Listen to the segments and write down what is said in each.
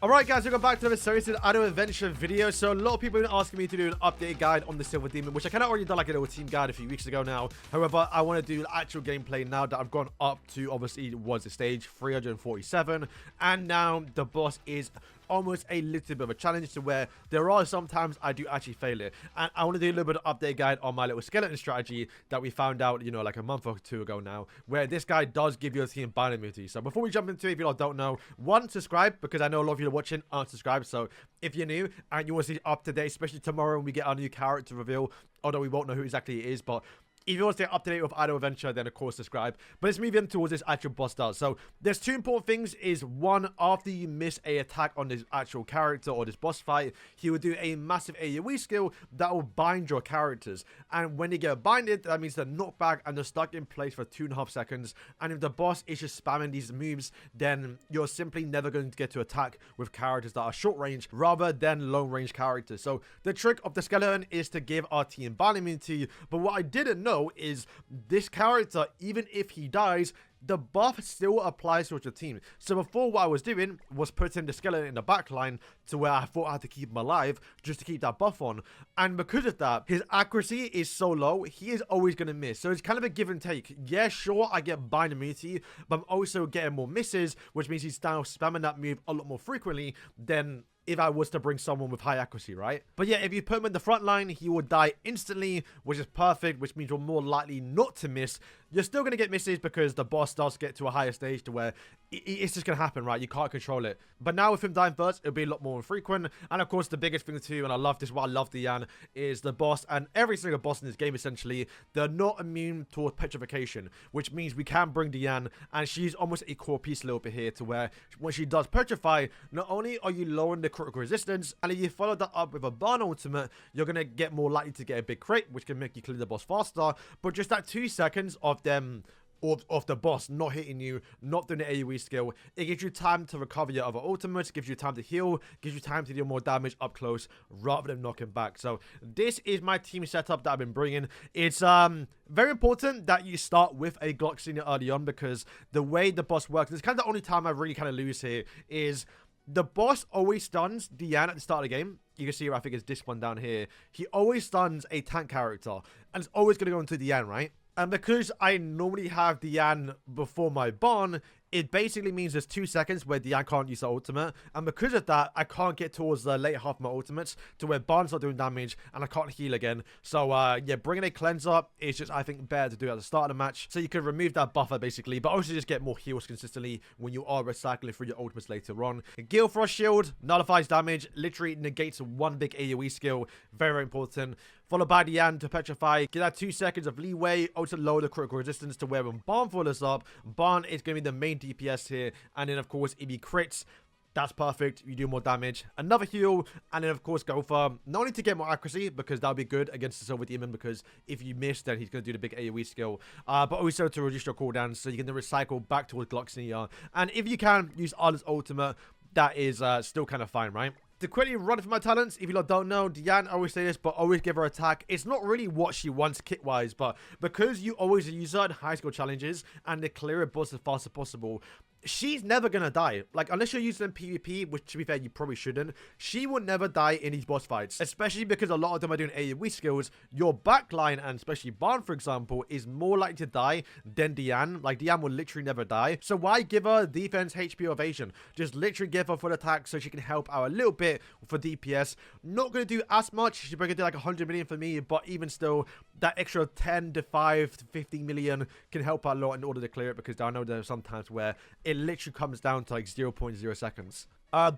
Alright guys, welcome back to another series of Idle Adventure video. So a lot of people have been asking me to do an update guide on the Silver Demon, which I kind of already done like a little team guide a few weeks ago now. However, I want to do actual gameplay now that I've gone up to, obviously, was the stage 347. And now the boss is almost a little bit of a challenge to where there are sometimes I do actually fail it. And I want to do a little bit of update guide on my little skeleton strategy that we found out, you know, like a month or two ago now, where this guy does give your team binding immunity. So before we jump into it, if you all don't know, one, subscribe, because I know a lot of you are watching aren't subscribed. So if you're new and you want to see up to date, especially tomorrow when we get our new character reveal, although we won't know who exactly it is, but if you want to stay up to date with Idle Adventure, then of course subscribe. But let's move in towards this actual boss does. So there's two important things. Is one, after you miss a attack on this actual character or this boss fight, he will do a massive AoE skill that will bind your characters. And when they get binded, that means they're knocked back and they're stuck in place for 2.5 seconds. And if the boss is just spamming these moves, then you're simply never going to get to attack with characters that are short range rather than long range characters. So the trick of the skeleton is to give our team binding immunity. But what I didn't know is this character, even if he dies, the buff still applies to your team. So before, what I was doing was putting the skeleton in the back line to where I thought I had to keep him alive just to keep that buff on. And because of that, his accuracy is so low, he is always going to miss. So it's kind of a give and take. Yeah, sure, I get bind immunity, but I'm also getting more misses, which means he's now spamming that move a lot more frequently than if I was to bring someone with high accuracy, right? But yeah, if you put him in the front line, he will die instantly, which is perfect, which means you're more likely not to miss. You're still going to get misses because the boss does get to a higher stage to where it's just going to happen, right? You can't control it. But now with him dying first, it'll be a lot more infrequent. And of course, the biggest thing too, and I love this, what I love Diane, is the boss and every single boss in this game, essentially, they're not immune towards petrification, which means we can bring Diane, and she's almost a core piece a little bit here to where when she does petrify, not only are you lowering the critical resistance, and if you follow that up with a burn ultimate, you're going to get more likely to get a big crit, which can make you clear the boss faster. But just that 2 seconds of them of the boss not hitting you, not doing the AoE skill, it gives you time to recover your other ultimates, gives you time to heal, gives you time to deal more damage up close rather than knocking back. So this is my team setup that I've been bringing. It's very important that you start with a Glock Senior early on, because the way the boss works, it's kind of the only time I really kind of lose here, is the boss always stuns Diane at the start of the game. You can see, I think it's this one down here. He always stuns a tank character, and it's always going to go into Diane, right? And because I normally have Diane before my Barn, it basically means there's 2 seconds where Diane can't use her ultimate. And because of that, I can't get towards the late half of my ultimates to where Barn's not doing damage and I can't heal again. So, yeah, bringing a cleanser is just, I think, better to do at the start of the match. So you can remove that buffer, basically, but also just get more heals consistently when you are recycling through your ultimates later on. Gale Frost Shield nullifies damage, literally negates one big AoE skill. Very, very important. Followed by Diane to petrify. Get that 2 seconds of leeway. Also lower the critical resistance to where when Barn follows up, Barn is going to be the main DPS here. And then, of course, if he crits, that's perfect. You do more damage. Another heal. And then, of course, go for not only to get more accuracy, because that'll be good against the Silver Demon, because if you miss, then he's going to do the big AoE skill. But also to reduce your cooldown, so you can recycle back towards Glock. And if you can use Arda's ultimate, that is still kind of fine, right? To quickly run for my talents, if you lot don't know, Diane, I always say this, but always give her attack. It's not really what she wants kit-wise, but because you always use her in high score challenges and they clear a boss as fast as possible, she's never gonna die. Like, unless you're using PvP, which to be fair, you probably shouldn't, she will never die in these boss fights. Especially because a lot of them are doing AoE skills. Your backline, and especially Barn, for example, is more likely to die than Diane. Like, Diane will literally never die. So why give her defense, HP, or evasion? Just literally give her full attack so she can help out a little bit for DPS. Not gonna do as much. She's probably gonna do like 100 million for me, but even still, that extra 10 to 5 to 15 million can help out a lot in order to clear it, because I know there are some times where it literally comes down to like 0.0 seconds.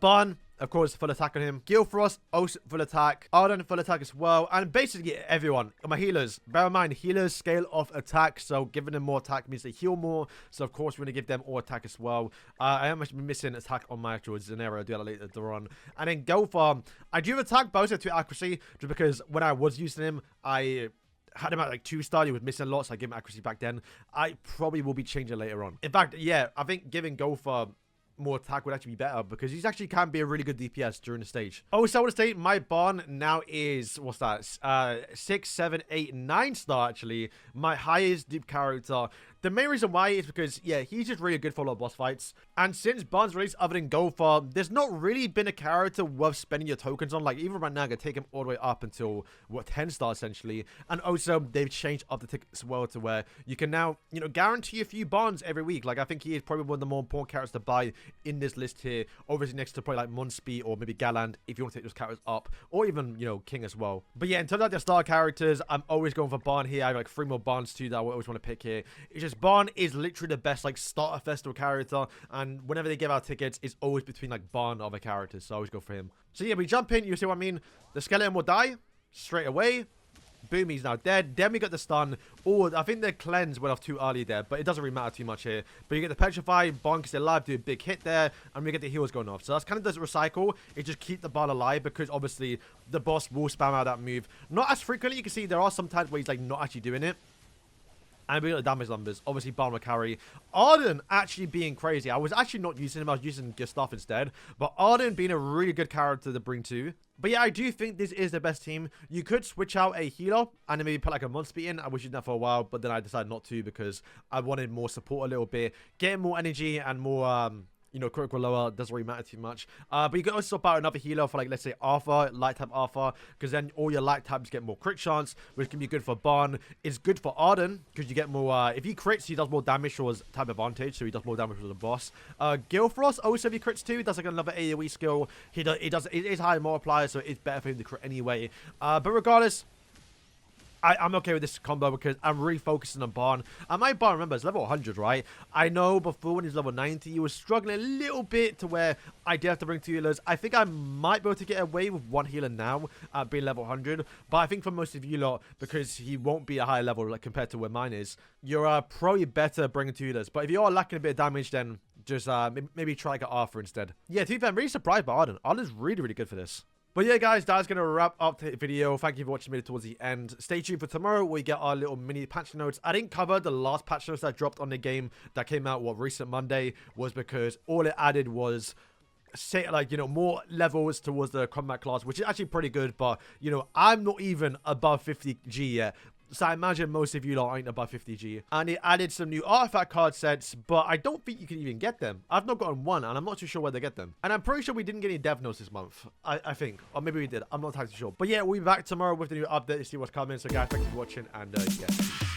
Barn, of course, full attack on him. Gale Frost, also full attack. Arden, full attack as well. And basically everyone. My healers. Bear in mind, healers scale off attack. So giving them more attack means they heal more. So of course, we're going to give them all attack as well. I am actually missing attack on my actual Zenera. I'll do that later on. And then Gopher, I do have attack, but also 2 accuracy. Just because when I was using him, I had him at like 2-star. He was missing a lot, so I gave him accuracy back then. I probably will be changing later on. In fact, yeah, I think giving Gopher more attack would actually be better, because he actually can be a really good DPS during the stage. Oh, so I want to state my Barn now is, what's that? 6, 7, 8, 9 star actually. My highest deep character. The The main reason why is because, yeah, he's just really good for a lot of boss fights. And since Barnes released other than Goldfarb, there's not really been a character worth spending your tokens on. Like, even right now, I can take him all the way up until, what, 10 star essentially. And also, they've changed up the tickets as well to where you can now, you know, guarantee a few Barnes every week. Like, I think he is probably one of the more important characters to buy in this list here. Obviously, next to probably like Monspeed or maybe Galland, if you want to take those characters up. Or even, you know, King as well. But yeah, in terms of their star characters, I'm always going for Barn here. I have like 3 more Barns too that I always want to pick here. It's just Barn is literally the best like starter festival character, and whenever they give out tickets, it's always between like Barn and other characters, so I always go for him. So yeah, we jump in, you see what I mean? The skeleton will die straight away. Boom, he's now dead. Then we got the stun. Oh, I think the cleanse went off too early there, but it doesn't really matter too much here. But you get the petrify, Bonk is alive, do a big hit there, and we get the heals going off. So that's kind of does recycle. It just keep the ball alive because obviously the boss will spam out that move. Not as frequently. You can see there are some times where he's like not actually doing it. And we got the damage numbers. Obviously, Barn will carry. Arden actually being crazy. I was actually not using him. I was using Gustav instead. But Arden being a really good character to bring to. But yeah, I do think this is the best team. You could switch out a healer and then maybe put like a Monspeed in. I was using that for a while, but then I decided not to because I wanted more support a little bit. Getting more energy and more... you know, critical lower doesn't really matter too much. But you can also swap out another healer for, like, let's say, Arthur, light type Arthur, because then all your light types get more crit chance, which can be good for Barn. It's good for Arden, because you get more, if he crits, he does more damage for his type advantage, so he does more damage for the boss. Gilfrost, also if he crits too, he does like another AoE skill. It is high multiplier, so it's better for him to crit anyway. But regardless, I'm okay with this combo because I'm really focusing on Barn. And my Barn, remember, is level 100, right? I know before when he's level 90, he was struggling a little bit to where I did have to bring 2 healers. I think I might be able to get away with 1 healer now, being level 100. But I think for most of you lot, because he won't be a higher level like compared to where mine is, you're probably better bringing 2 healers. But if you are lacking a bit of damage, then just maybe try like an Arthur instead. Yeah, to be fair, I'm really surprised by Arden. Arden's really, really good for this. But yeah, guys, that's going to wrap up the video. Thank you for watching me towards the end. Stay tuned for tomorrow. We get our little mini patch notes. I didn't cover the last patch notes that dropped on the game that came out, recent Monday, was because all it added was, say, like, you know, more levels towards the combat class, which is actually pretty good. But, you know, I'm not even above 50G yet. So I imagine most of you lot ain't above 50G. And it added some new artifact card sets, but I don't think you can even get them. I've not gotten one, and I'm not too sure where to get them. And I'm pretty sure we didn't get any dev notes this month. I think. Or maybe we did. I'm not entirely sure. But yeah, we'll be back tomorrow with the new update to see what's coming. So guys, thanks for watching, and yeah.